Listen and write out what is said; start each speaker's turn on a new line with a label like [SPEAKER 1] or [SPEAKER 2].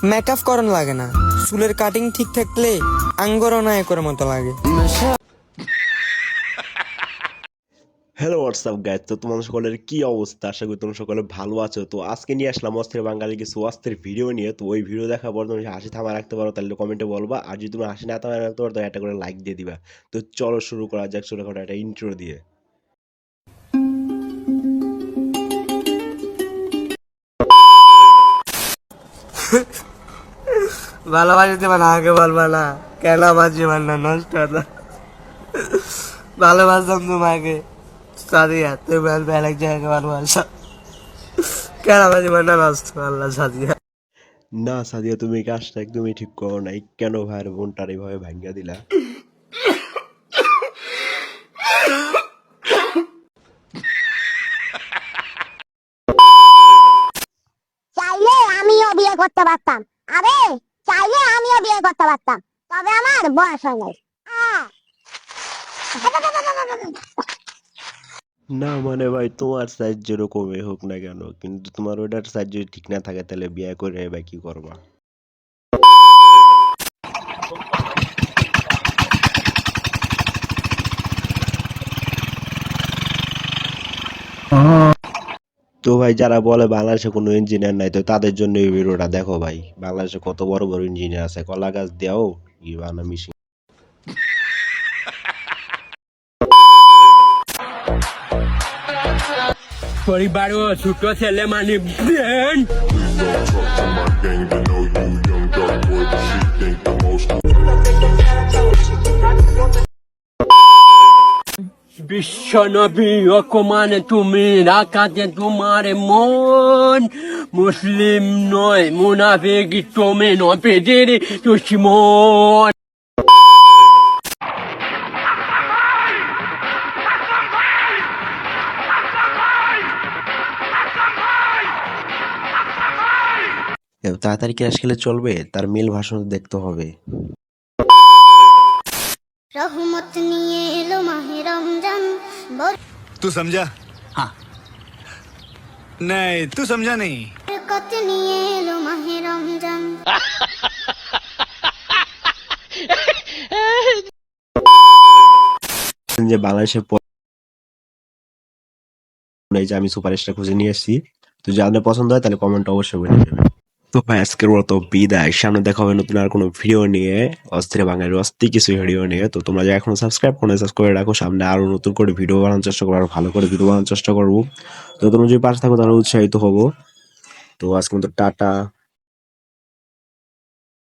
[SPEAKER 1] Makeup করানো লাগে না, চুলের কাটিং ঠিক থাকলে আঙ্গর নায়কের মতো লাগে।
[SPEAKER 2] হ্যালো হোয়াটসঅ্যাপ গাইজ, তো তোমাদের সকলের কি অবস্থা? আশা করি তোমরা সকলে ভালো আছো। তো আজকে নিয়ে আসলাম অস্থির বাঙালি কিছু অস্থির ভিডিও নিয়ে। তো ওই ভিডিও দেখার পর তুমি হাসি থামা রাখতে পারো তাহলে কমেন্টে বলবা, আর যদি তুমি হাসি না থামা রাখতে পারো তো একটা করে লাইক দিয়ে দিবা। তো চলো শুরু করা যাক ছোটখাটো একটা ইন্ট্রো দিয়ে।
[SPEAKER 3] ভালোবাসতে মানে আগে বলবা না, কেন আমার জীবনটা নষ্ট হলো? ভালোবাসতাম তোমাকে সাদিয়া, তুমি বলবে আরেক জায়গায় ভালোবাসা, কেন আমার জীবনটা নষ্ট করলো সাদিয়া?
[SPEAKER 2] না সাদিয়া, তুমি এই কাজটা একদমই ঠিক করো নাই। কেন ভাইয়ের বোনটার এইভাবে ভাঙ্গা দিলা?
[SPEAKER 4] চাইলে আমিও বিয়ে করতে পারতাম। আরে চাইলে আমিও বিয়ে করতে পারতাম, তবে আমার বয়স হয় নাই। আহ!
[SPEAKER 2] না মানে ভাই, তোমার সাইজ যেরকমই হোক না কেন, কিন্তু তোমার ওইটার সাইজ যদি ঠিক না থাকে তাহলে বিয়ে করে বা কি করবা? তো ভাই, যারা বলে বাংলাদেশে কোনো ইঞ্জিনিয়ার নাই, তো তাদের জন্য এই ভিডিওটা দেখো ভাই। বাংলাদেশে কত বড় বড় ইঞ্জিনিয়ার আছে, কলা গাছ দেও কি বানা মিশিং।
[SPEAKER 5] পরিবারও ছোট ছেলে মানে ব্রেন বিশ্ব নবী অকমানে তুমি রাখাতে তোমার মন মুসলিম নয় মুনাফিক তুমি নবেদের দুশ্মন।
[SPEAKER 2] তাড়াতাড়ি ক্রাশ খেলে চলবে, তার মিল ভাষণ দেখতে হবে।
[SPEAKER 4] রহমত নিয়ে এলো মাহে রমজান।
[SPEAKER 6] तू समझा? हाँ। नहीं, तू समझा नहीं।
[SPEAKER 4] বরকত নিয়ে এলো মাহে রমজান।
[SPEAKER 2] যে বাংলাদেশের এই যে আমি সুপারস্টার খুঁজে নিয়ে এসেছি, তো যদি আপনার পছন্দ হয় তাহলে কমেন্ট অবশ্যই বলে দেবেন। তো ভাই আজকের মতো বিদায়, সামনে দেখা হবে নতুন আর কোনো ভিডিও নিয়ে, অস্থির বাঙালির অস্থির কিছু ভিডিও নিয়ে। তো তোমরা যে এখনো সাবস্ক্রাইব করে রাখো, সামনে আরো নতুন করে ভিডিও বানানোর চেষ্টা করবো, আরো ভালো করে ভিডিও বানানোর চেষ্টা করবো। তো তোমরা যদি পাশে থাকো তাহলে উৎসাহিত হবো। তো আজকে মতো টাটা।